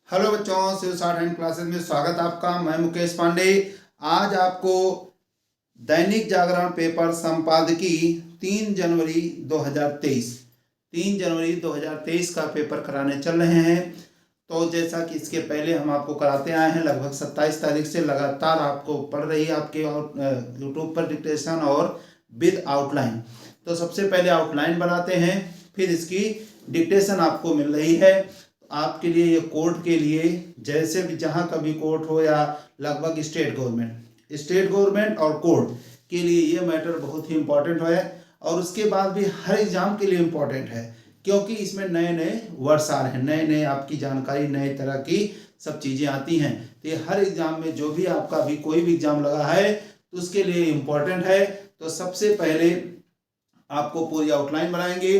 Hello बच्चों, Shiv short hand classes में स्वागत आपका। मैं मुकेश पांडे। आज आपको दैनिक जागरण पेपर संपादकीय 3 जनवरी 2023 का पेपर कराने चल रहे हैं। तो जैसा कि इसके पहले हम आपको कराते आए हैं, लगभग 27 तारीख से लगातार आपको पढ़ रही है आपके यूट्यूब पर डिक्टेशन और विद आउटलाइन। तो सबसे पहले आउटलाइन बनाते हैं, फिर इसकी डिक्टेशन आपको मिल रही है। आपके लिए ये कोर्ट के लिए, जैसे भी जहाँ कभी कोर्ट हो या लगभग स्टेट गवर्नमेंट और कोर्ट के लिए ये मैटर बहुत ही इम्पोर्टेंट है। और उसके बाद भी हर एग्जाम के लिए इम्पोर्टेंट है, क्योंकि इसमें नए नए वर्ड्स आ रहे हैं, नए नए आपकी जानकारी, नए तरह की सब चीज़ें आती हैं। तो ये हर एग्जाम में जो भी आपका भी कोई भी एग्जाम लगा है तो उसके लिए इम्पोर्टेंट है। तो सबसे पहले आपको पूरी आउटलाइन बनाएंगे,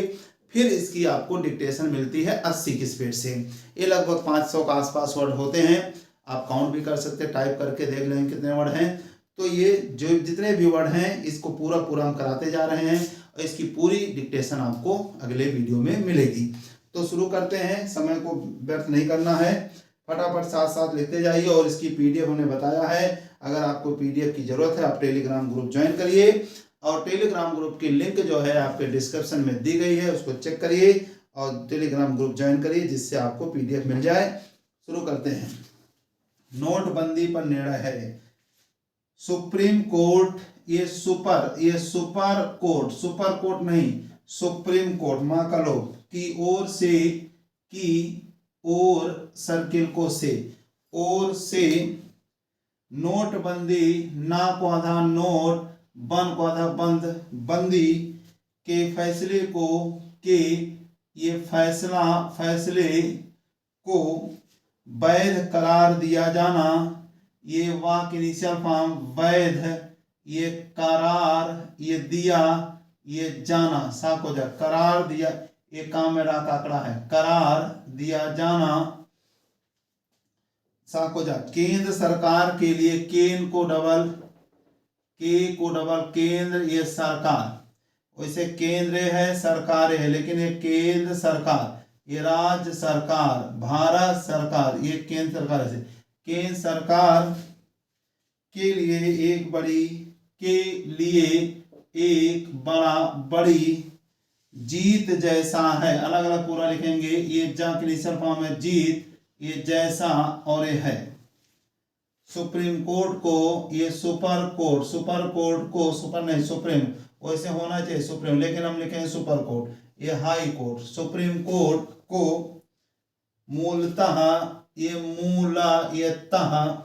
फिर इसकी आपको डिक्टेशन मिलती है 80 की स्पीड से। ये लगभग 500 के आसपास वर्ड होते हैं। आप काउंट भी कर सकते हैं, टाइप करके देख लें कितने वर्ड हैं। तो ये जो जितने भी वर्ड हैं इसको पूरा हम कराते जा रहे हैं, और इसकी पूरी डिक्टेशन आपको अगले वीडियो में मिलेगी। तो शुरू करते हैं, समय को व्यर्थ नहीं करना है, फटाफट साथ साथ लिखते जाइए। और इसकी पीडीएफ हमने बताया है, अगर आपको पीडीएफ की जरूरत है आप टेलीग्राम ग्रुप ज्वाइन करिए, और टेलीग्राम ग्रुप की लिंक जो है आपके डिस्क्रिप्शन में दी गई है, उसको चेक करिए और टेलीग्राम ग्रुप ज्वाइन करिए, जिससे आपको पीडीएफ मिल जाए। शुरू करते हैं। नोटबंदी पर निर्णय है। सुप्रीम कोर्ट, ये सुपर कोर्ट नहीं, सुप्रीम कोर्ट माकलो की ओर सर्किल को से ओर से नोटबंदी, ना को आधा नोट, बन को आधा बंद, बंदी के फैसले को के ये फैसले को वैध करार दिया जाना, ये वाक इनिशियल फॉर्म वैध, ये करार, ये दिया, ये जाना, सा को जा करार दिया, ये काम में रात आंकड़ा है, करार दिया जाना, सा को जा केंद्र सरकार के लिए, केन को डबल, के को डबल केंद्र, ये सरकार, वैसे केंद्र है सरकार है, लेकिन ये केंद्र सरकार, ये राज्य सरकार, भारत सरकार, ये केंद्र सरकार है। केंद्र सरकार के लिए एक बड़ी, के लिए एक बड़ी जीत जैसा है, अलग अलग पूरा लिखेंगे। ये जा के इनिशियल फॉर्म है जीत, ये जैसा, और ये है। सुप्रीम कोर्ट को, ये सुपर कोर्ट को, सुपर नहीं सुप्रीम, वैसे होना चाहिए सुप्रीम, लेकिन हम लिखेंगे सुपर कोर्ट, ये हाई कोर्ट। सुप्रीम कोर्ट को मूलतः, ये मूला, ये तह,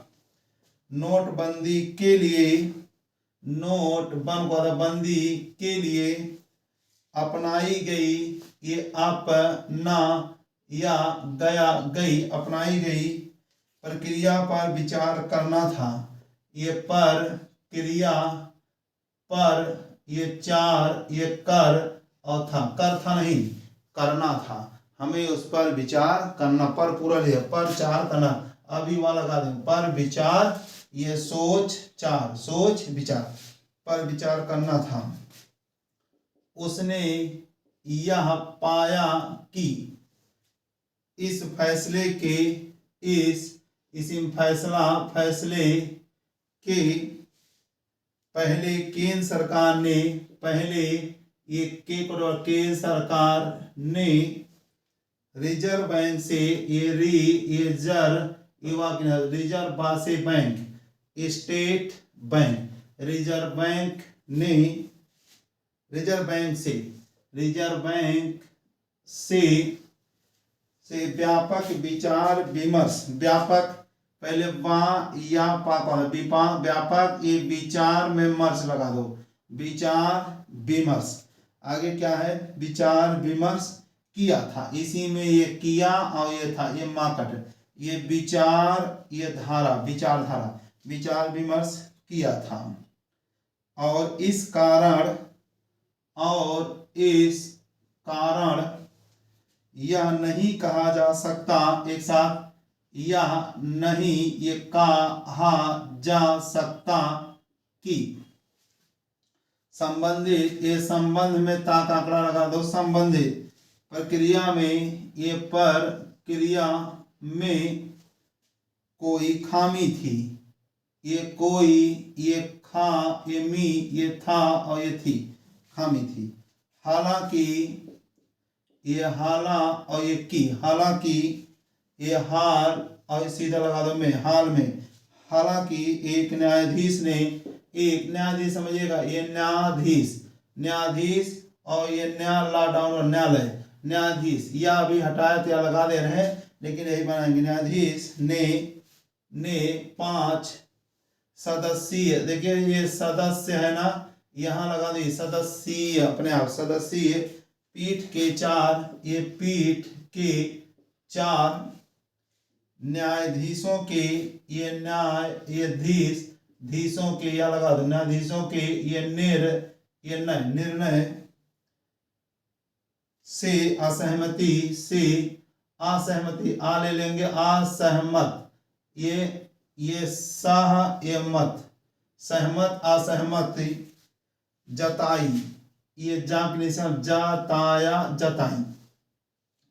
नोटबंदी के लिए, बंदी के लिए अपनाई गई, ये अपना या गई, अपनाई गई प्रक्रिया पर विचार करना था, ये पर क्रिया, पर ये चार, ये कर, और था, कर था नहीं, करना था, हमें उस पर विचार करना, पर पूरा लिया, पर चार करना, अभी वाला लगा दें, पर विचार, ये सोच विचार, पर विचार करना था। उसने यह पाया कि इस फैसले के, फैसले के पहले केंद्र सरकार ने, ये केंद्र सरकार ने रिजर्व बैंक से, ये रिजर्व से bank, state bank, reserve bank से व्यापक विचार विमर्श, व्यापक पहले या व्यापक, ये विचार में मर्श लगा दो, विचार विमर्श, आगे क्या है, विचार विमर्श किया था, इसी में ये किया और ये था, ये माकट, ये विचार, ये धारा, विचारधारा, विचार विमर्श किया था। और इस कारण यह नहीं कहा जा सकता, एक साथ, यह नहीं ये कहा जा सकता कि संबंधित, ये संबंध में ता का आंकड़ा लगा दो, संबंधित प्रक्रिया में, ये पर क्रिया में कोई खामी थी। ये कोई, ये खा, ये मी, ये था और ये थी, खामी थी। हालांकि, ये हाला और ये की, हालांकि, ये हाल और सीधा लगा दो में, हाल में। हालांकि एक न्यायाधीश ने, एक न्यायाधीश समझिएगा, ये न्यायाधीश, न्यायाधीश और ये न्याय ला डाउन और न्यायालय, न्यायाधीश, या अभी हटाया या लगा दे रहे हैं, लेकिन यही बनाएंगे। न्यायाधीश ने 5 सदस्यीय, देखिए ये सदस्य है ना, यहाँ लगा दी सदस्यीय, अपने आप सदस्यीय पीठ के 4, ये पीठ के 4 न्यायाधीशों के, ये न्यायाधीश, धीशों के, या लगा दो न्यायाधीशों के, ये निर्णय से असहमति, आ ले लेंगे असहमत, ये सह, ये मत, सहमत असहमति जताई, ये जा के निशान, जताया जताई।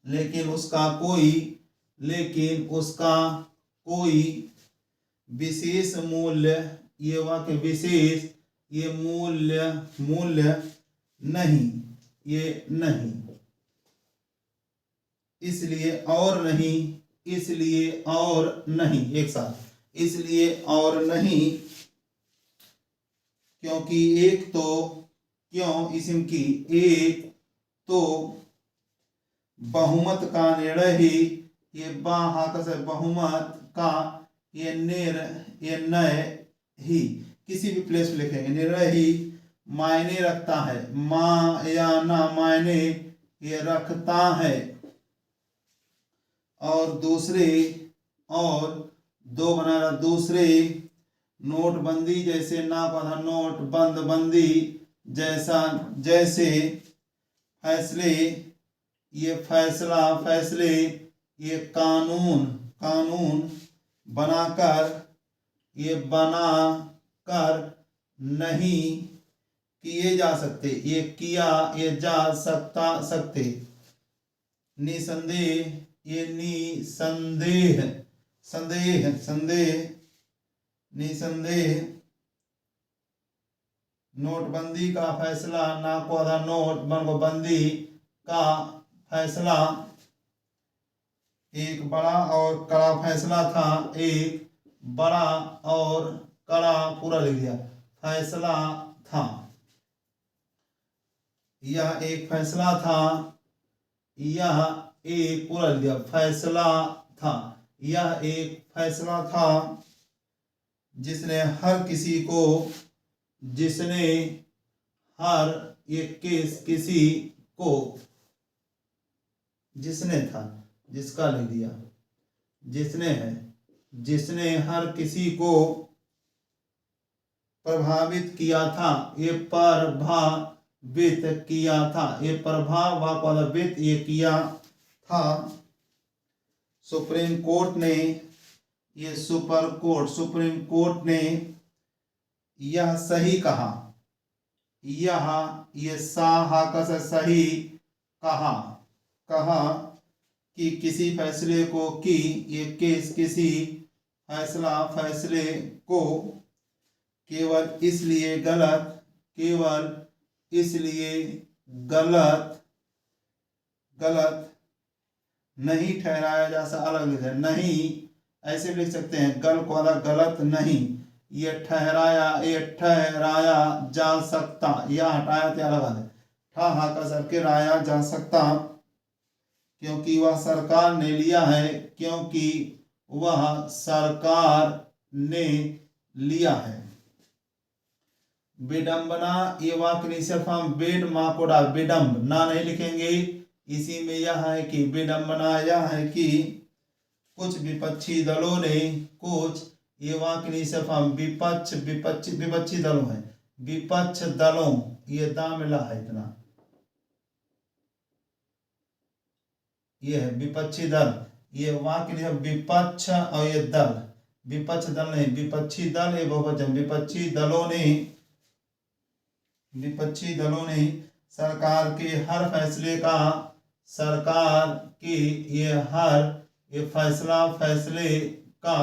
लेकिन उसका कोई विशेष मूल्य, ये वाक्य विशेष, ये मूल्य नहीं, ये नहीं, इसलिए और नहीं, एक साथ, इसलिए और नहीं, क्योंकि एक तो, क्यों इसम की, एक तो बहुमत का निर्णय ही, ये बहुमत का, ये नय ही, किसी भी प्लेस में लिखेंगे, निर्णय ही मायने रखता है, मां या ना मायने ये रखता है। और दूसरे, और दो बनाना, दूसरे नोटबंदी जैसे, ना पता नोट, बंदी जैसे फैसले, ये फैसले, ये कानून बनाकर, ये बनाकर नहीं किए जा सकते, ये किया, ये जा सकते। निसंदेह, ये निसंदेह नोटबंदी का फैसला, ना को आधा नोट, बंदी का फैसला एक बड़ा और कड़ा फैसला था, एक बड़ा और कड़ा, पूरा लिख दिया, फैसला था। यह एक फैसला था, यह एक, पूरा लिख दिया, फैसला था। यह एक फैसला था जिसने हर एक केस, किसी को, जिसने था, जिसका लिख दिया, जिसने है, जिसने हर किसी को प्रभावित किया था, ये प्रभावित किया था, ये प्रभावित ये किया था। सुप्रीम कोर्ट ने, ये सुप्रीम कोर्ट ने यह सही कहा, ये सही कहा कि किसी फैसले को, कि ये केस, किसी फैसले को केवल इसलिए गलत नहीं ठहराया जा सकता, अलग लिख है, नहीं ऐसे लिख सकते हैं, गल को अलग, गलत नहीं, ये ठहराया जा सकता, या हटाया त्या लगा दे, ठा का सबके राया जा सकता, क्योंकि वह सरकार ने लिया है, क्योंकि वह सरकार ने लिया है। विडंबना, ये वाक्य सिर्फ हम बेड माँ को डाल, विडम्ब ना नहीं लिखेंगे, इसी में यह है कि विडंबना यह है कि कुछ विपक्षी दलों ने, कुछ, ये वाक्य सिर्फ हम विपक्षी दलों है, विपक्ष दलों, ये दा मिला है इतना, ये है विपक्षी दल, ये वहां के लिए विपक्ष और ये दल, विपक्ष दल नहीं, विपक्षी दल, ये बहुवचन, विपक्षी दलों ने सरकार के हर फैसले का, सरकार के ये हर ये फैसले का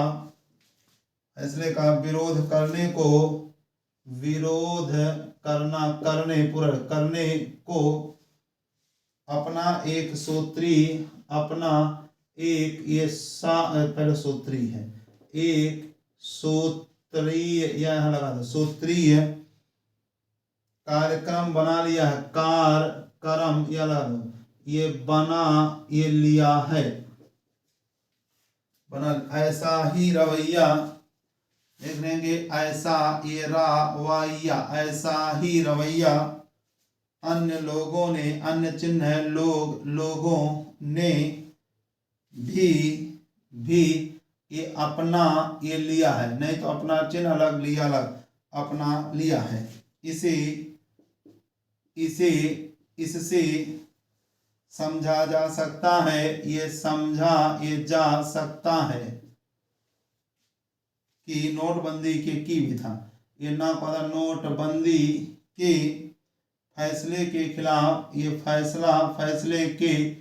फैसले का विरोध करने को, विरोध करना, करने पूरा करने को अपना एक सूत्री, अपना एक ये पहले सूत्री है, एक सूत्रीय, यहाँ लगा दो सूत्रीय कार्यक्रम बना लिया है, कार्यक्रम या लगा दो, ये बना, ये लिया है, बना ऐसा ही रवैया देख लेंगे, ऐसा ये रवैया, ऐसा ही रवैया अन्य लोगों ने, अन्य चिन्ह है लोग, लोगों ने भी ये अपना ये लिया है, नहीं तो अपना चिन्ह अलग, लिया अलग, अपना लिया है। इससे समझा जा सकता है, ये समझा ये जा सकता है कि नोटबंदी के की भी था, ये ना पता नोटबंदी के फैसले के खिलाफ, ये फैसला फैसले के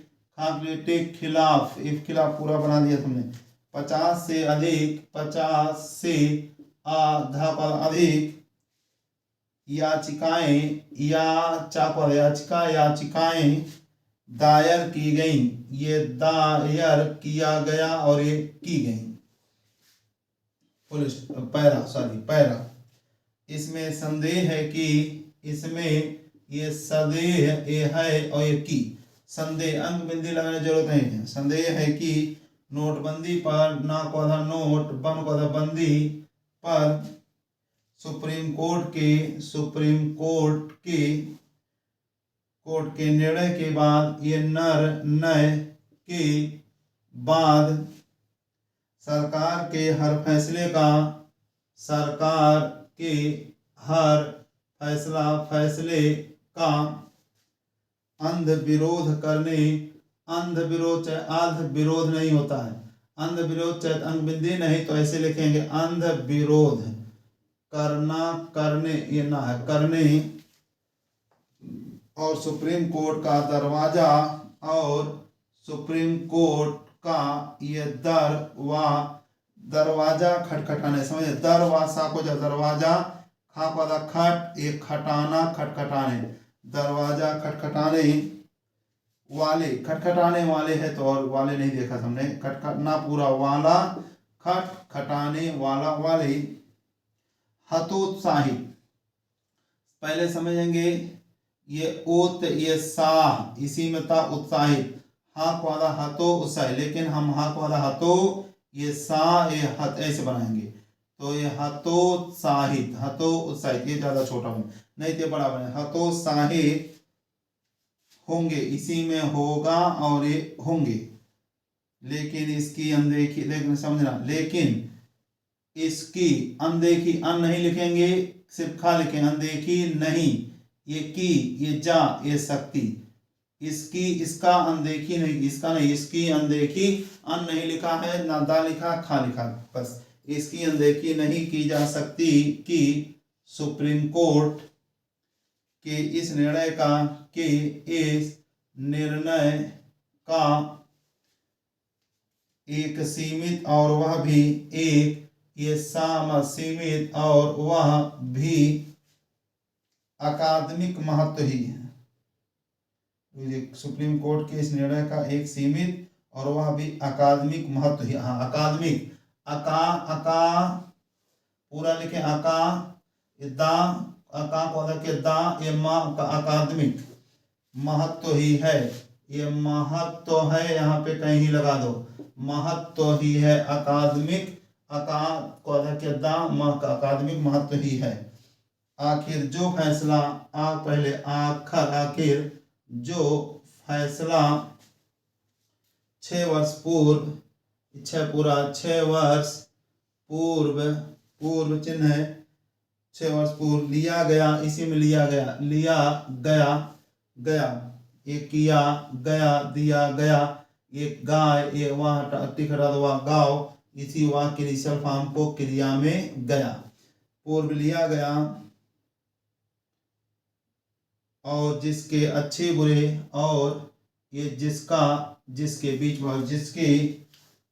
खिलाफ, इस खिलाफ पूरा बना दिया तुमने, 50 से अधिक, 50 से आधा पर अधिक याचिकाएं, याचिकाएं दायर की गई, ये दायर किया गया और ये की गई, पैरा। इसमें संदेह है कि, इसमें ये संदेह ये है और ये की, संदेह अंक बिंदी लगाने की जरूरत नहीं है, संदेह है कि नोटबंदी पर, ना को आधा नोट, बन को आधा बंदी पर सुप्रीम कोर्ट के निर्णय के बाद, ये निर्णय के बाद सरकार के हर फैसले का अंध विरोध करने, अंध विरोध चाहे आध विरोध नहीं होता है, अंध विरोध चाहे अंक बिंदी नहीं तो ऐसे लिखेंगे, अंध विरोध करना, करने ये ना है, करने, और सुप्रीम कोर्ट का दरवाजा, और सुप्रीम कोर्ट का ये दरवाजा खटखटाने, समझे, दरवाजा को जब दरवाजा, खा को आधा खट, ये खटाना, खटखटाने, दरवाजा खटखटाने वाले है तो, और वाले नहीं देखा हमने, खटखटना पूरा वाला, खटखटाने वाला, वाले। हतोत्साहित पहले समझेंगे, ये ओत ये साह, इसी में था उत्साहित, हा को आधा हतो उत्साहित, लेकिन हम हा को आधा हतो, ये सा ये हत ऐसे बनाएंगे, तो ये हतोत्साहित, हतोत्साहित, ये ज्यादा छोटा बने, नहीं तो बड़ा बने, हतोत्साहित होंगे, इसी में होगा और ये होंगे, लेकिन इसकी अनदेखी, लेकिन समझना, लेकिन इसकी अनदेखी, अन नहीं लिखेंगे, सिर्फ खा लिखेंगे, अनदेखी नहीं, ये की, ये जा, ये शक्ति, इसकी, इसका अनदेखी नहीं, इसका नहीं, इसकी अनदेखी, अन नहीं लिखा है, ना दा लिखा, खा लिखा, बस इसकी अनदेखी नहीं की जा सकती कि सुप्रीम कोर्ट के इस निर्णय का एक सीमित और वह भी एक, ये सीमित और वह भी अकादमिक महत्व ही है, सुप्रीम कोर्ट के इस निर्णय का एक सीमित और वह भी अकादमिक महत्व ही, हाँ अकादमिक, अका पूरा लिखे, अका ये दा, अका को के दा, ये माँ का अकादमिक महत्व ही है, ये महत्व है, यहाँ पे कहीं ही लगा दो, महत्व ही है, अकादमिक, अका को के दा, माँ का अकादमिक महत्व ही है। आखिर जो फैसला, पहले आखिर जो फैसला 6 वर्ष पूर्व, 6 वर्ष पूर्व चिन्ह है, 6 वर्ष पूर्व लिया गया, इसी में लिया गया, ये किया गया, दिया गया, ये गाय, ये वहाँ टिकरा हुआ गाँव, इसी वाक्य इनिशियल फॉर्म को क्रिया में गया, पूर्व लिया गया, और जिसके अच्छे बुरे, और ये जिसके बीच में, जिसके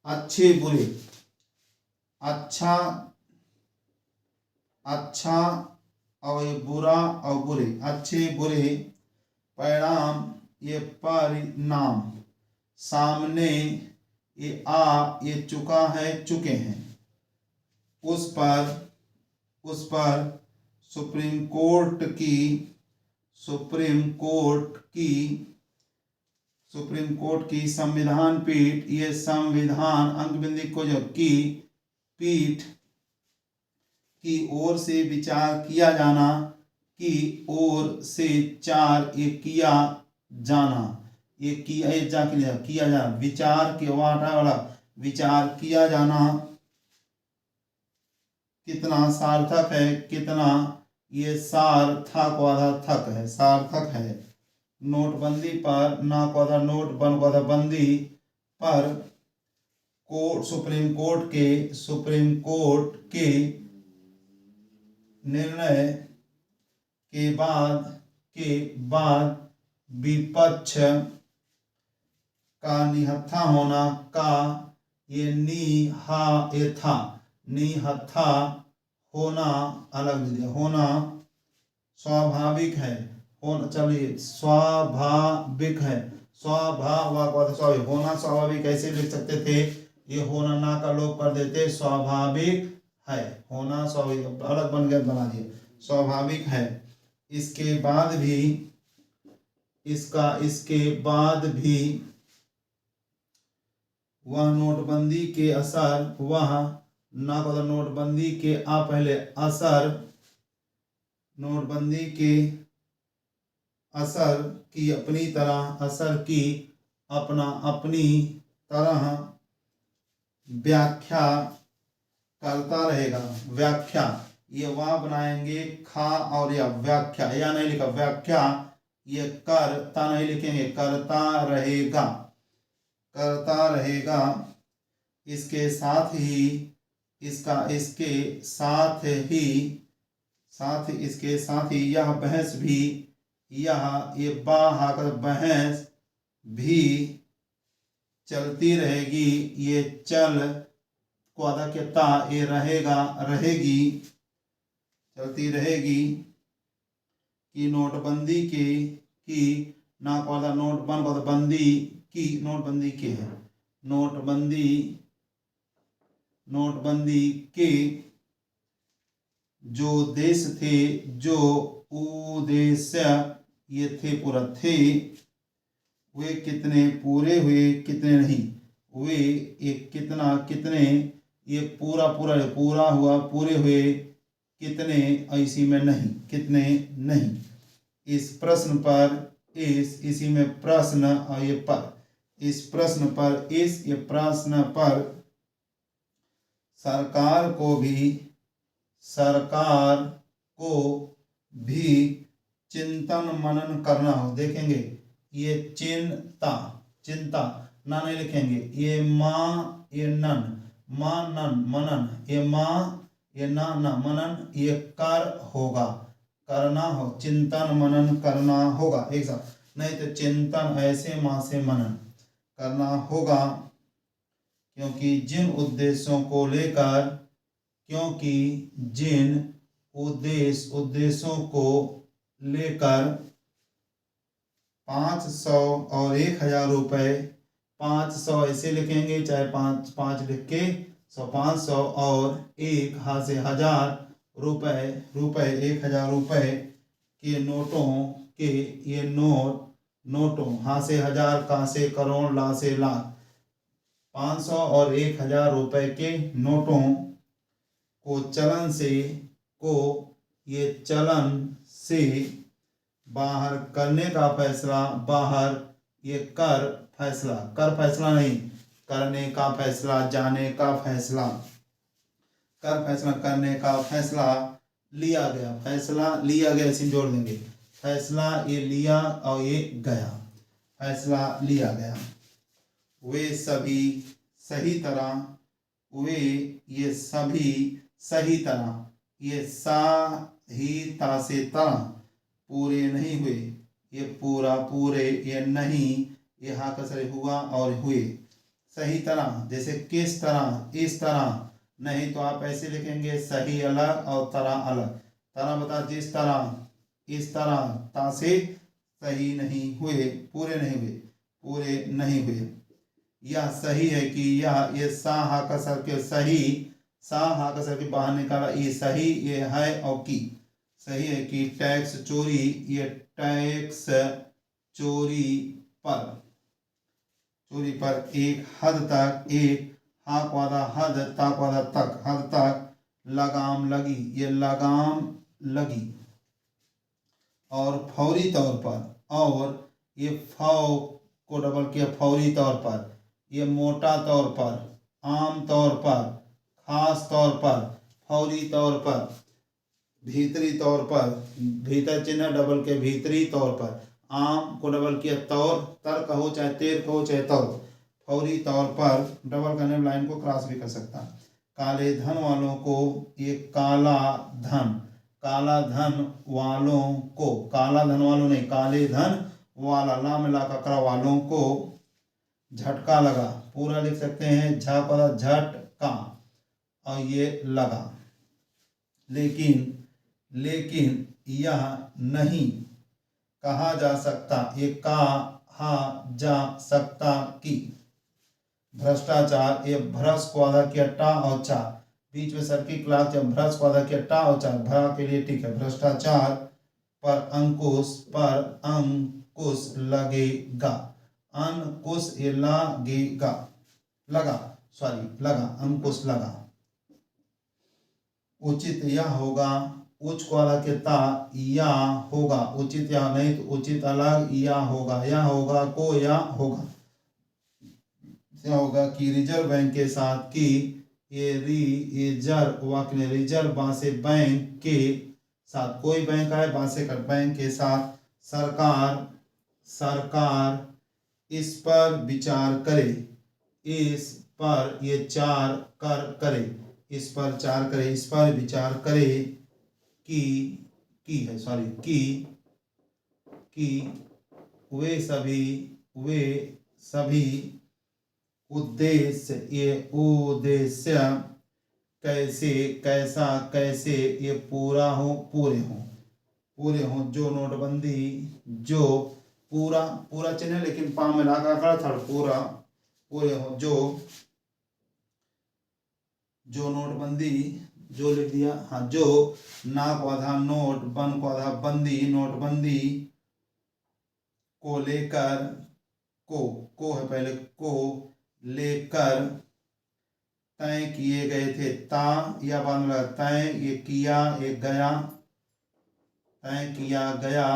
अच्छे बुरे, अच्छा अच्छा और ये बुरा और बुरे, अच्छे बुरे, परिणाम ये परिणाम, सामने ये ये चुका है चुके हैं, उस पर सुप्रीम कोर्ट की संविधान पीठ, ये संविधान अंकबिंदी को जो की पीठ की ओर से विचार किया जाना, की ओर से चार ये किया जाना, ये किया किया जाना, विचार के वाला विचार किया जाना कितना सार्थक है, कितना ये सार्थक वाला थक है, सार्थक है। नोटबंदी पर ना को नोट बन को बंदी पर सुप्रीम कोर्ट के निर्णय के बाद विपक्ष का निहत्था होना का ये निहत्था होना अलग होना स्वाभाविक है, होना चलिए स्वाभाविक है, स्वाभाविक होना स्वाभाविक कैसे लिख सकते थे, ये होना ना का लोप कर देते, स्वाभाविक है, होना स्वाभाविक अलग बन गया, बना दिए स्वाभाविक है। इसके बाद भी वह नोटबंदी के असर, वह ना को नोटबंदी के पहले असर, नोटबंदी के असर की अपनी तरह व्याख्या करता रहेगा। व्याख्या ये वहाँ बनाएंगे खा और या व्याख्या, या नहीं लिखा व्याख्या, ये करता नहीं लिखेंगे, करता रहेगा। इसके साथ ही यह बहस भी, ये बहस भी चलती रहेगी, ये चल को आधा कहता ये रहेगी चलती रहेगी कि नोटबंदी की ना को आधा नोटबंदी के है, नोटबंदी के जो उद्देश्य थे, जो उद्देश्य ये थे पूरा थे, वे कितने पूरे हुए कितने नहीं, वे एक कितने ये पूरा हुआ, पूरे हुए कितने ऐसी में नहीं, कितने नहीं। इस प्रश्न पर इसी में प्रश्न और ये पर, इस प्रश्न पर सरकार को भी चिंतन मनन करना हो। देखेंगे ये चिंता ना नहीं लिखेंगे, ये माँ ये नन, माँ नन मनन, ये माँ ये ना मनन, ये कर होगा, करना हो, चिंतन मनन करना होगा एक साथ, नहीं तो चिंतन ऐसे माँ से मनन करना होगा। क्योंकि जिन उद्देश्यों को लेकर 500 और 1000 रुपये, 500 ऐसे लिखेंगे चाहे 5 लिख के 500 और 1 हाथ से 1000 रुपये 1000 रुपये के नोटों के, ये नोटों हाथ से 1000 का से करोड़ ला से लाख, 500 और 1000 रुपये के नोटों को चलन से बाहर करने का फैसला, बाहर ये कर फैसला नहीं, करने का फैसला, जाने का फैसला, कर फैसला करने का फैसला लिया गया, इसे जोड़ देंगे, फैसला ये लिया और ये गया, फैसला लिया गया। वे सभी सही तरह, ये सहीता से तरह पूरे नहीं हुए, ये पूरे, ये नहीं, ये हा कसरे हुआ और हुए। सही तरह जैसे किस तरह, इस तरह, नहीं तो आप ऐसे लिखेंगे सही अलग और तरह अलग। तरह बता जिस तरह, इस तरह, ता से सही नहीं हुए, पूरे नहीं हुए, पूरे नहीं हुए। यह सही है कि यह, ये सा हा कसर के सही, सा हा कसर के बाहर निकाला, ये सही, ये है और की, सही है कि टैक्स चोरी, ये टैक्स चोरी पर, चोरी पर एक हद तक, एक हाक वाला हद, तक वाला तक, हद तक लगाम लगी, ये लगाम लगी। और फौरी तौर पर, और ये फौ को डबल किया, फौरी तौर पर, ये मोटा तौर पर, आम तौर पर, खास तौर पर, फौरी तौर पर, भीतरी तौर पर, भीतर चिन्ह डबल के भीतरी तौर पर, आम को डबल किया, तौर, तर कहो चाहे तेर कहो चाहे तौर, फौरी तौर पर, डबल करने लाइन को क्रॉस भी कर सकता। काले धन वालों को, ये काला धन, काला धन वालों को, काला धन वालों नहीं, काले धन वाला, ला मिला का करा, वालों को झटका लगा, पूरा लिख सकते हैं झपदा, झटका, और ये लगा। लेकिन, लेकिन यह नहीं कहा जा सकता, ये कहा जा सकता कि भ्रष्टाचार, ये भ्रष्ट को आधा किया टा और चा, बीच में सर्किल क्लास, जब भ्रष्ट को आधा किया टा और चा, भ्रा के लिए ठीक है, भ्रष्टाचार पर अंकुश, पर अंकुश लगेगा, अंकुश ये लगेगा, लगा, सॉरी लगा, अंकुश लगा। उचित यह होगा, उच्च को अलग के ता, या होगा, उचित या नहीं तो उचित अलग, या होगा को, या होगा, क्या होगा कि रिजर्व बैंक के साथ, की ये रिजर्व वाक्य, रिजर्व बासे बैंक के साथ, कोई बैंक है बासे कर, बैंक के साथ सरकार, सरकार इस पर विचार करे, इस पर ये चार कर करे, इस पर चार करे, इस पर विचार करे की है, सॉरी कि वे सभी उद्देश्य, ये उद्देश्य कैसे, कैसा, कैसे ये पूरा हो, पूरे हो, जो नोटबंदी, जो पूरा, पूरा चिन्ह लेकिन पा में लगा कर था, पूरा, पूरे हो, जो नोटबंदी, जो लिख दिया, हाँ, जो ना को आधा नोट, बन को आधा बंदी, नोटबंदी को लेकर, को है पहले, को लेकर तय किए गए थे, ता या बाद में तय, ये किया, ये गया, तय किया गया,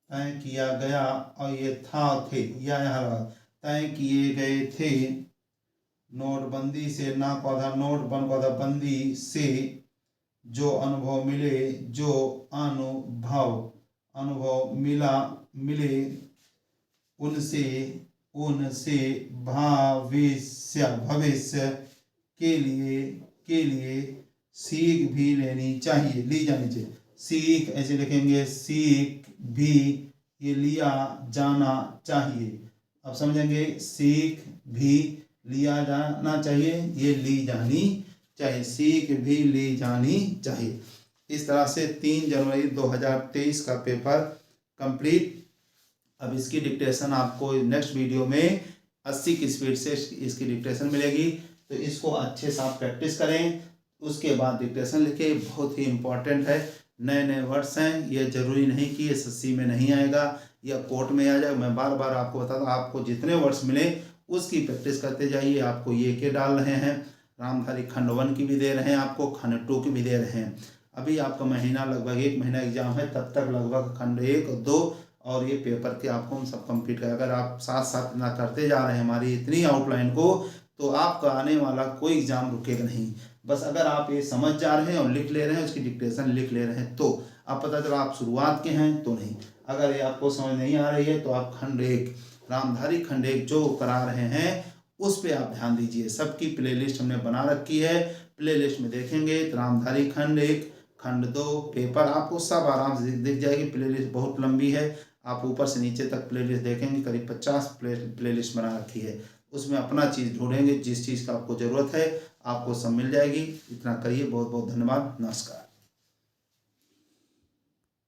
तय किया गया, और ये था, थे, या यहाँ तय किए गए थे, नोटबंदी से, ना को आधा नोट, बन को आधा बंदी से जो अनुभव मिले, जो अनुभव मिले, उनसे भविष्य के लिए सीख भी लेनी चाहिए, ली जानी चाहिए, सीख ऐसे लिखेंगे, सीख भी ये लिया जाना चाहिए। अब समझेंगे, सीख भी लिया जाना चाहिए, ये ली जानी चाहिए, सीख भी ली जानी चाहिए। इस तरह से 3 जनवरी 2023 का पेपर कंप्लीट। अब इसकी डिक्टेशन आपको नेक्स्ट वीडियो में 80 की स्पीड से इसकी डिक्टेशन मिलेगी, तो इसको अच्छे से आप प्रैक्टिस करें, उसके बाद डिक्टेशन लिखें। बहुत ही इम्पोर्टेंट है, नए नए वर्ड्स हैं, ये जरूरी नहीं कि SSC में नहीं आएगा या कोर्ट में आ जाए। मैं बार बार आपको बता दूँ, आपको जितने वर्ड्स मिले उसकी प्रैक्टिस करते जाइए। आपको ये के डाल रहे हैं, रामधारी खंड 1 की भी दे रहे हैं, आपको खंड 2 की भी दे रहे हैं। अभी आपका महीना, लगभग 1 महीना एग्जाम है, तब तक लगभग खंड 1 और 2 और ये पेपर के आपको हम सब कंप्लीट करें। अगर आप साथ साथ ना करते जा रहे हैं हमारी इतनी आउटलाइन को, तो आपका आने वाला कोई एग्जाम रुकेगा नहीं। बस अगर आप ये समझ जा रहे हैं और लिख ले रहे हैं, उसकी डिक्टेशन लिख ले रहे हैं, तो अब पता चला आप शुरुआत के हैं तो नहीं। अगर ये आपको समझ नहीं आ रही है तो आप खंड 1, रामधारी खंड 1 जो करा रहे हैं उस पर आप ध्यान दीजिए। सबकी प्लेलिस्ट हमने बना रखी है, प्लेलिस्ट में देखेंगे तो रामधारी खंड 1, खंड 2 पेपर आपको सब आराम से दिख जाएगी। प्लेलिस्ट बहुत लंबी है, आप ऊपर से नीचे तक प्लेलिस्ट देखेंगे, करीब 50 प्लेलिस्ट बना रखी है। उसमें अपना चीज़ ढूंढेंगे, जिस चीज़ का आपको ज़रूरत है आपको सब मिल जाएगी। इतना करिए, बहुत बहुत धन्यवाद, नमस्कार।